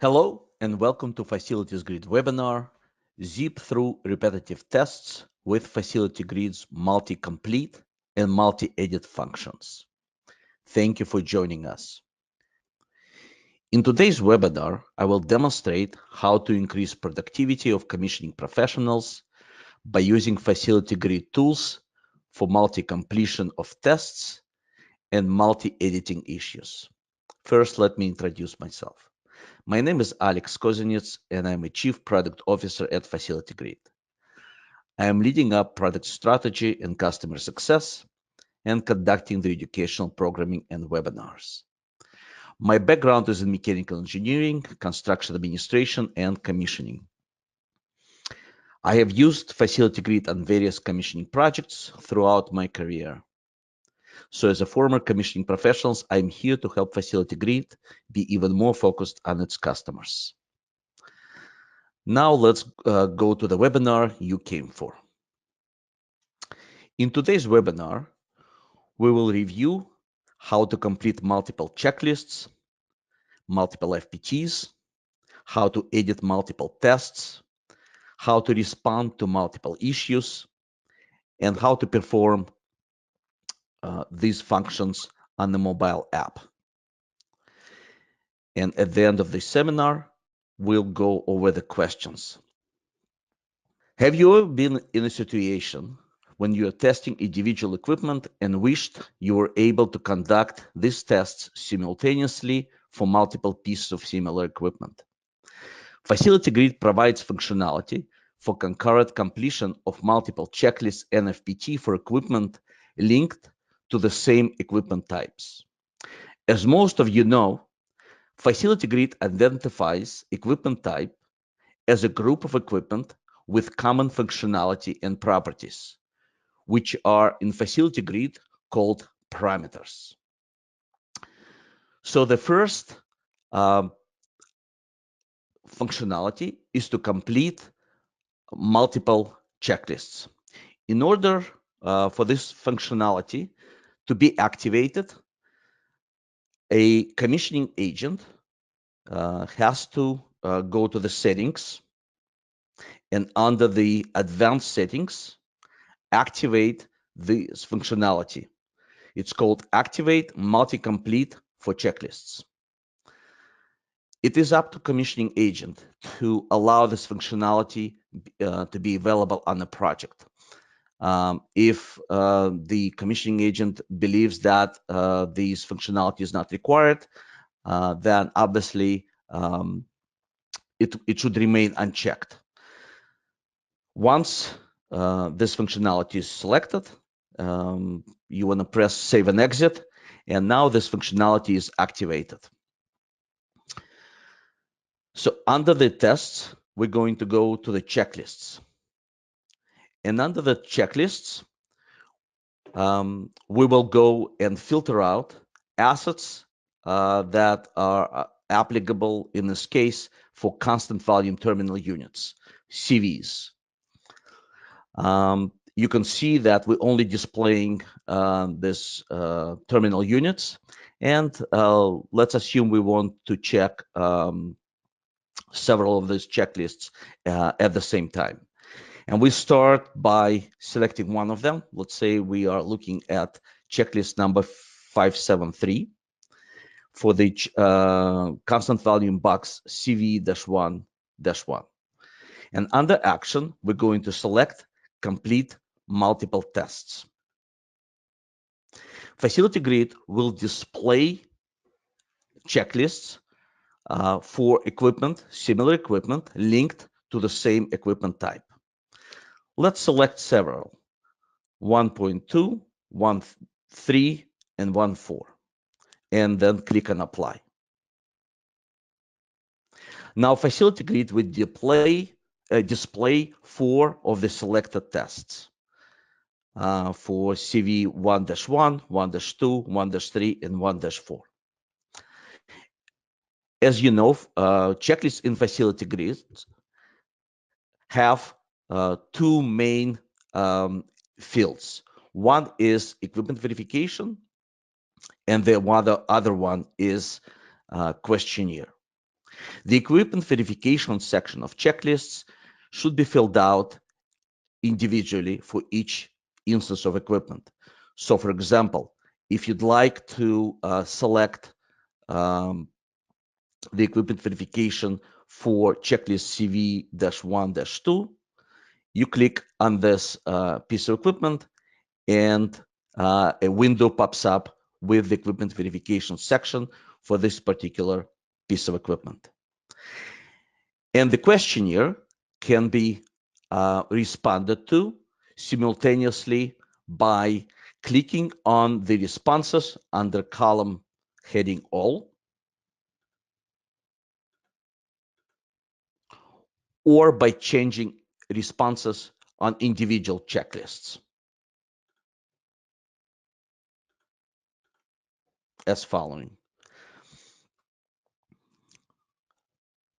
Hello and welcome to Facilities Grid webinar, Zip through repetitive tests with Facility Grid's multi-complete and multi-edit functions. Thank you for joining us. In today's webinar, I will demonstrate how to increase productivity of commissioning professionals by using Facility Grid tools for multi-completion of tests and multi-editing issues. First, let me introduce myself. My name is Alex Kozinets, and I'm a Chief Product Officer at Facility Grid. I am leading up product strategy and customer success and conducting the educational programming and webinars. My background is in mechanical engineering, construction administration, and commissioning. I have used Facility Grid on various commissioning projects throughout my career. So as a former commissioning professional, I'm here to help Facility Grid be even more focused on its customers. Now let's go to the webinar you came for. In today's webinar, we will review how to complete multiple checklists, multiple FPTs, how to edit multiple tests, how to respond to multiple issues, and how to perform these functions on the mobile app. And at the end of the seminar, we'll go over the questions. Have you ever been in a situation when you are testing individual equipment and wished you were able to conduct these tests simultaneously for multiple pieces of similar equipment? Facility Grid provides functionality for concurrent completion of multiple checklists and FPT for equipment linked to the same equipment types. As most of you know, Facility Grid identifies equipment type as a group of equipment with common functionality and properties, which are in Facility Grid called parameters. So the first functionality is to complete multiple checklists. In order for this functionality to be activated, a commissioning agent has to go to the settings, and under the advanced settings, activate this functionality. It's called Activate Multi-Complete for Checklists. It is up to commissioning agent to allow this functionality to be available on the project. If the commissioning agent believes that this functionality is not required, then obviously it should remain unchecked. Once this functionality is selected, you want to press Save and Exit, and now this functionality is activated. So under the tests, we're going to go to the checklists. And under the checklists, we will go and filter out assets that are applicable in this case for constant volume terminal units, CVs. You can see that we're only displaying this terminal units, and let's assume we want to check several of these checklists at the same time. And we start by selecting one of them. Let's say we are looking at checklist number 573 for the constant volume box CV-1-1. And under action, we're going to select complete multiple tests. Facility Grid will display checklists for equipment, similar equipment linked to the same equipment type. Let's select several, 1.2, 1.3, and 1.4, and then click on Apply. Now Facility Grid will display 4 of the selected tests for CV-1-1, 1-2, 1-3, and 1-4. As you know, checklists in Facility Grid have 2 main fields. One is equipment verification, and the other one is questionnaire. The equipment verification section of checklists should be filled out individually for each instance of equipment. So for example, if you'd like to select the equipment verification for checklist CV-1-2, you click on this piece of equipment and a window pops up with the equipment verification section for this particular piece of equipment. And the questionnaire can be responded to simultaneously by clicking on the responses under column heading All, or by changing responses on individual checklists as following.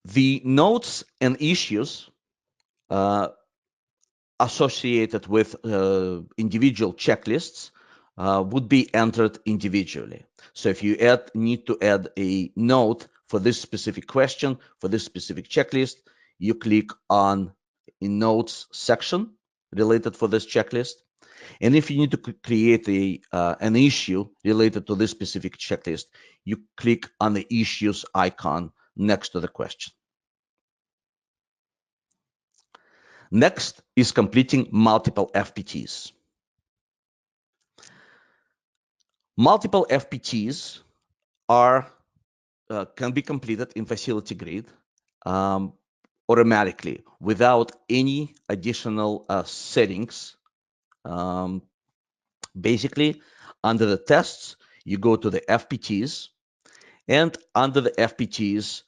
The notes and issues associated with individual checklists would be entered individually. So if you need to add a note for this specific question, for this specific checklist, you click on a notes section related for this checklist. And if you need to create an issue related to this specific checklist, you click on the issues icon next to the question. Next is completing multiple FPTs. Multiple FPTs can be completed in Facility Grid automatically without any additional settings. Basically, under the tests, you go to the FPTs, and under the FPTs,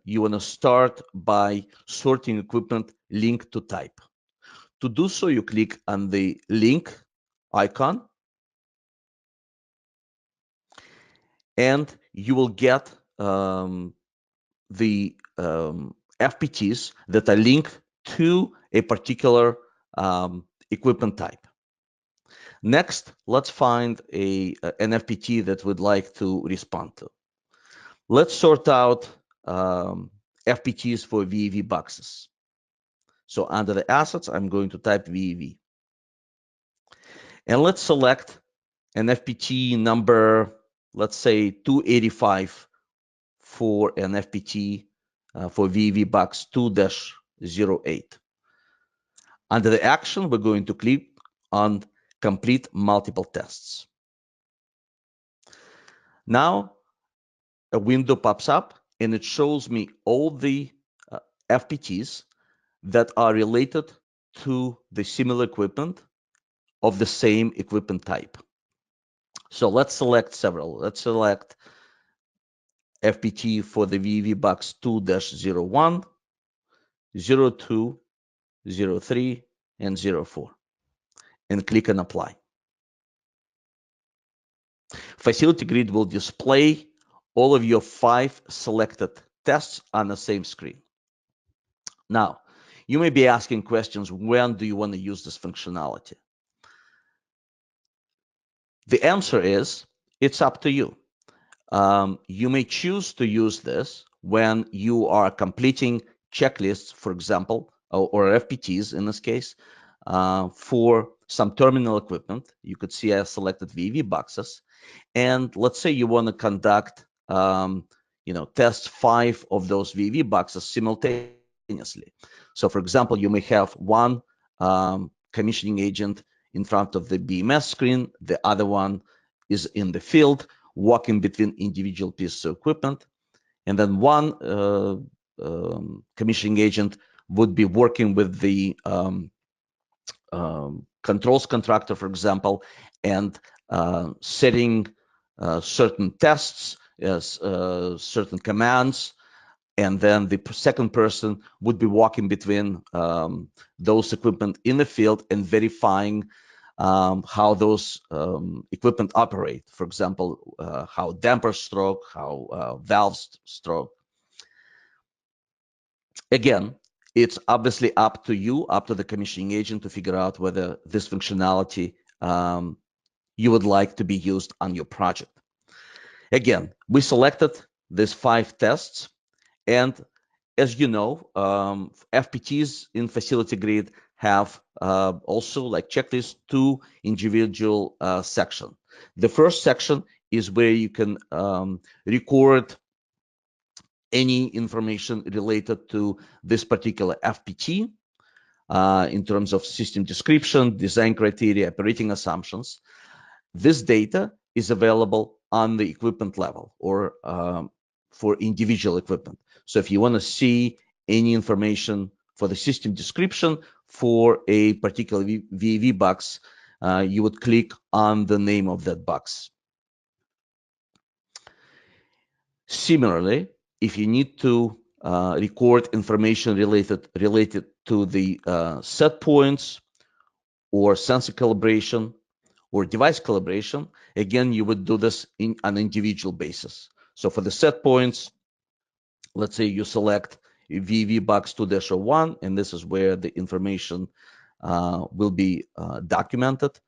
you want to start by sorting equipment link to type. To do so, you click on the link icon, and you will get the FPTs that are linked to a particular equipment type. Next, let's find an FPT that we'd like to respond to. Let's sort out FPTs for VEV boxes. So under the assets, I'm going to type VEV. And let's select an FPT number, let's say 285 for an FPT for VEV box 2-08. Under the action, we're going to click on complete multiple tests. Now, a window pops up and it shows me all the FPTs that are related to the similar equipment of the same equipment type. So let's select several. Let's select FPT for the VEV box 2-01, 02, 03, and 04, and click on apply. Facility Grid will display all of your 5 selected tests on the same screen. Now, you may be asking questions, when do you want to use this functionality? The answer is, it's up to you. You may choose to use this when you are completing checklists, for example, or FPTs in this case, for some terminal equipment. You could see I selected VEV boxes. And let's say you want to conduct test 5 of those VEV boxes simultaneously. So for example, you may have one commissioning agent in front of the BMS screen, the other one is in the field, walking between individual pieces of equipment, and then one commissioning agent would be working with the controls contractor, for example, and setting certain tests, certain commands, and then the second person would be walking between those equipment in the field and verifying how those equipment operate. For example, how dampers stroke, how valves stroke. Again, it's obviously up to you, up to the commissioning agent to figure out whether this functionality you would like to be used on your project. Again, we selected these 5 tests, And as you know, FPTs in Facility Grid have also like checklists two individual sections. The first section is where you can record any information related to this particular FPT in terms of system description, design criteria, operating assumptions. This data is available on the equipment level or for individual equipment. So if you want to see any information for the system description for a particular VAV box, you would click on the name of that box. Similarly, if you need to record information related to the set points or sensor calibration or device calibration, again, you would do this in an individual basis. So for the set points, let's say you select VV box 2-01, and this is where the information will be documented.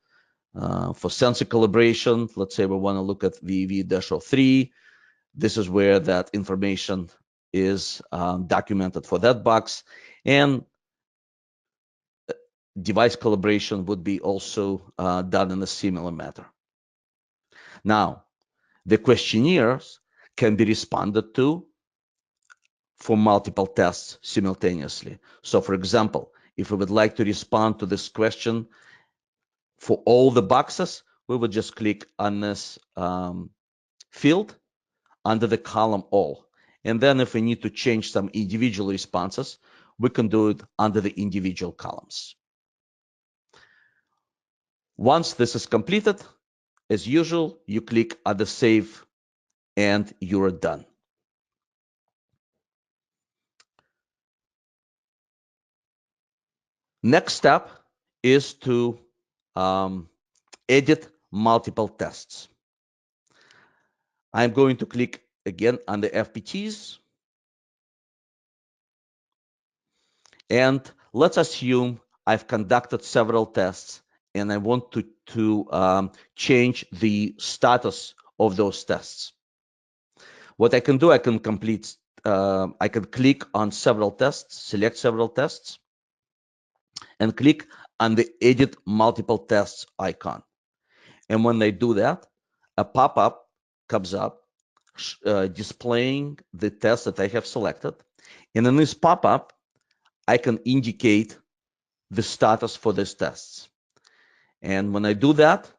For sensor calibration, let's say we want to look at VV-03. This is where that information is documented for that box. And device calibration would be also done in a similar manner. Now, the questionnaires can be responded to for multiple tests simultaneously. So for example, if we would like to respond to this question for all the boxes, we would just click on this field under the column all. And then if we need to change some individual responses, we can do it under the individual columns. Once this is completed, as usual, you click on the save and you're done. Next step is to edit multiple tests. I'm going to click again on the FPTs. And let's assume I've conducted several tests and I want to change the status of those tests. What I can do, I can click on several tests, select several tests, and click on the Edit Multiple Tests icon. And when I do that, a pop-up comes up displaying the test that I have selected. And in this pop-up, I can indicate the status for these tests. And when I do that,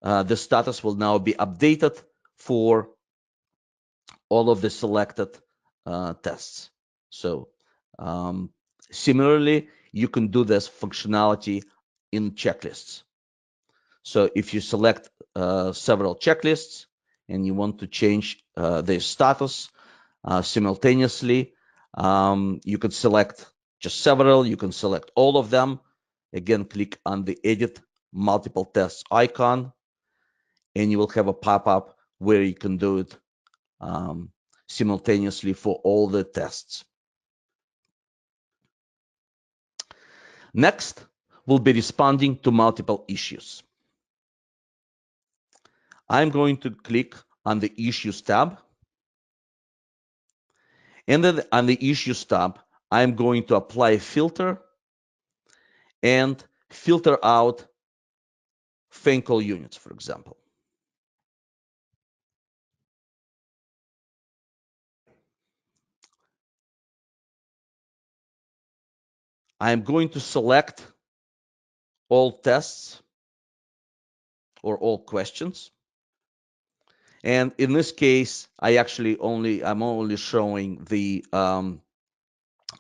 the status will now be updated for all of the selected tests. So similarly, you can do this functionality in checklists. So if you select several checklists and you want to change their status simultaneously, you can select just several, you can select all of them. Again, click on the Edit Multiple Tests icon, and you will have a pop-up where you can do it simultaneously for all the tests. Next, we'll be responding to multiple issues. I'm going to click on the Issues tab. And then on the Issues tab, I'm going to apply a filter and filter out fan coil units, for example. I'm going to select all tests or all questions. And in this case, I'm only showing the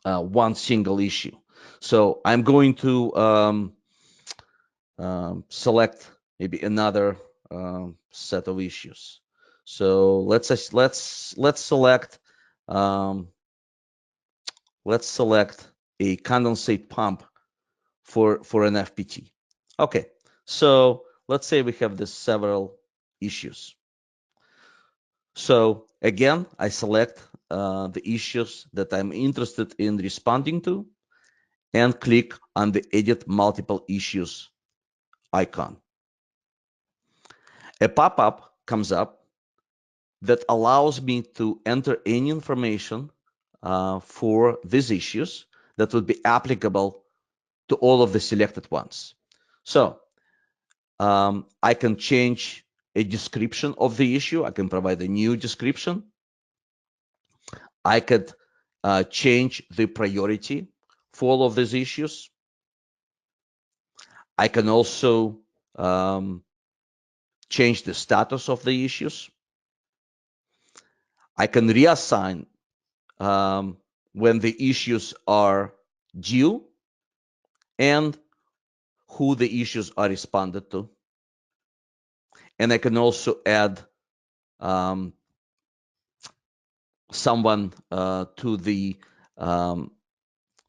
one single issue. So I'm going to select maybe another set of issues. So let's select a condensate pump for an FPT. Okay, so let's say we have this several issues. So again, I select the issues that I'm interested in responding to and click on the Edit Multiple Issues icon. A pop-up comes up that allows me to enter any information for these issues that would be applicable to all of the selected ones. So I can change a description of the issue. I can provide a new description. I could change the priority for all of these issues. I can also change the status of the issues. I can reassign when the issues are due and who the issues are responded to. And I can also add someone to the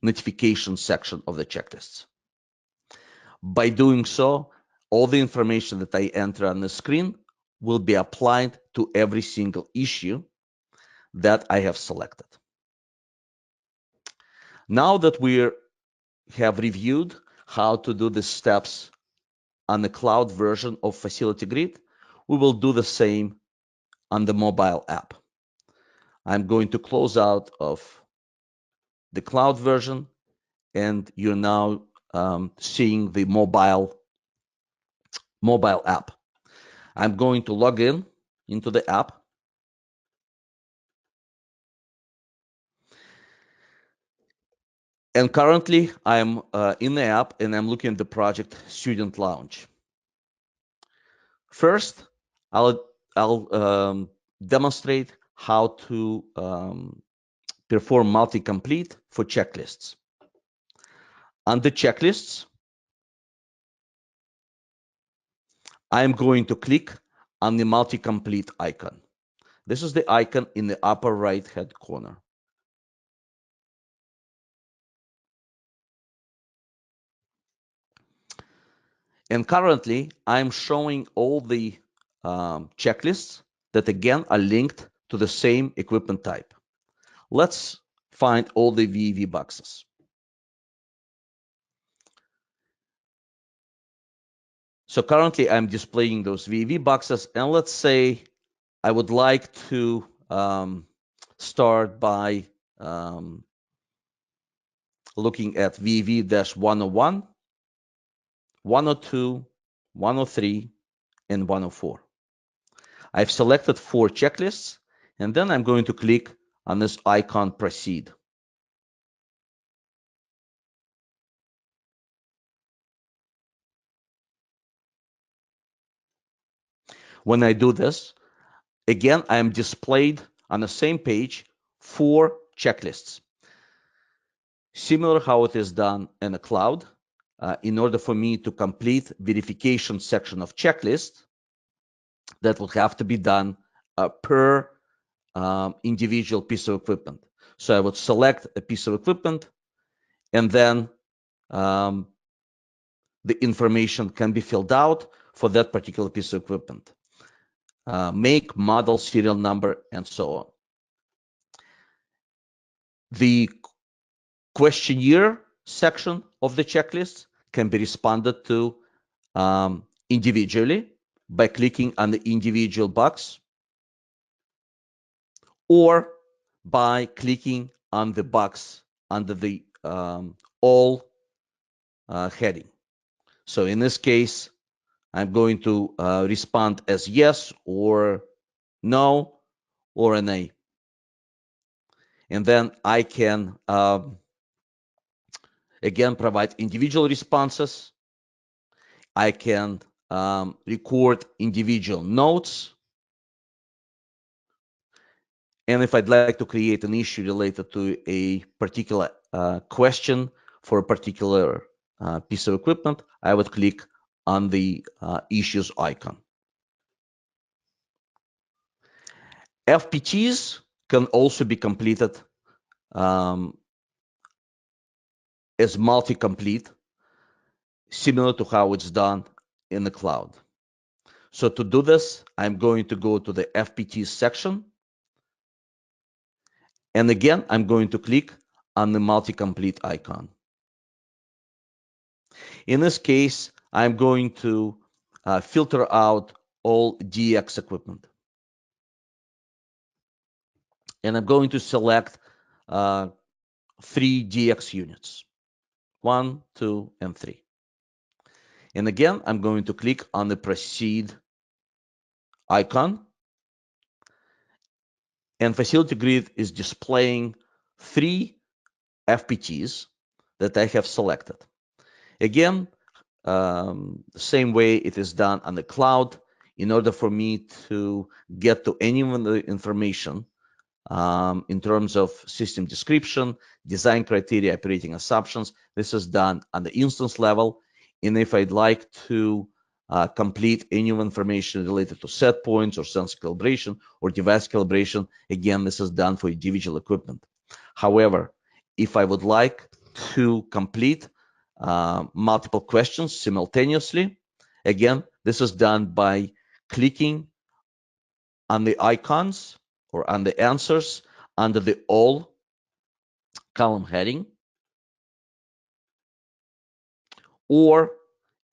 notification section of the checklists. By doing so, all the information that I enter on the screen will be applied to every single issue that I have selected. Now that we have reviewed how to do the steps on the cloud version of Facility Grid, we will do the same on the mobile app. I'm going to close out of the cloud version, and you're now seeing the mobile app. I'm going to log in into the app. And currently, I'm in the app, and I'm looking at the project Student Lounge. First, I'll demonstrate how to perform MultiComplete for checklists. Under checklists, I'm going to click on the MultiComplete icon. This is the icon in the upper right-hand corner. And currently, I'm showing all the checklists that, again, are linked to the same equipment type. Let's find all the VEV boxes. So currently, I'm displaying those VEV boxes. And let's say I would like to start by looking at VEV-101, 102, 103, and 104. I've selected 4 checklists, and then I'm going to click on this icon Proceed. When I do this, again, I am displayed on the same page 4 checklists. Similar how it is done in the cloud, in order for me to complete verification section of checklist, that will have to be done per individual piece of equipment. So I would select a piece of equipment, and then the information can be filled out for that particular piece of equipment. Make, model, serial number, and so on. The questionnaire section of the checklist can be responded to individually by clicking on the individual box, or by clicking on the box under the all heading. So in this case, I'm going to respond as yes or no or an A. And then I can, again, provide individual responses. I can record individual notes. And if I'd like to create an issue related to a particular question for a particular piece of equipment, I would click on the issues icon. FPTs can also be completed as multi-complete, similar to how it's done in the cloud. So to do this, I'm going to go to the FPTs section. And again, I'm going to click on the multi-complete icon. In this case, I'm going to filter out all DX equipment. And I'm going to select 3 DX units, 1, 2, and 3. And again, I'm going to click on the proceed icon, and Facility Grid is displaying 3 FPTs that I have selected. Again, same way it is done on the cloud. In order for me to get to any of the information in terms of system description, design criteria, operating assumptions, this is done on the instance level. And if I'd like to complete any information related to set points or sensor calibration or device calibration, again, this is done for individual equipment. However, if I would like to complete multiple questions simultaneously, again, this is done by clicking on the icons or on the answers under the all column heading. Or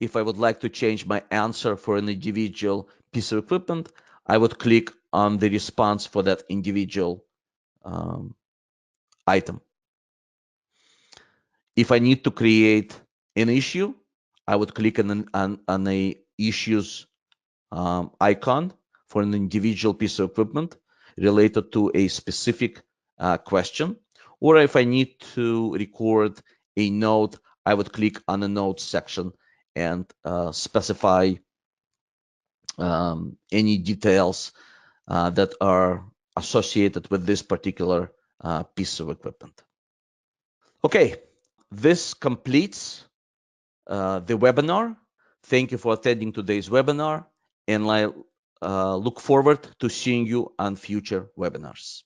if I would like to change my answer for an individual piece of equipment, I would click on the response for that individual item. If I need to create an issue, I would click on a issues icon for an individual piece of equipment related to a specific question. Or if I need to record a note, I would click on the notes section and specify any details that are associated with this particular piece of equipment. Okay, this completes the webinar. Thank you for attending today's webinar, and I look forward to seeing you on future webinars.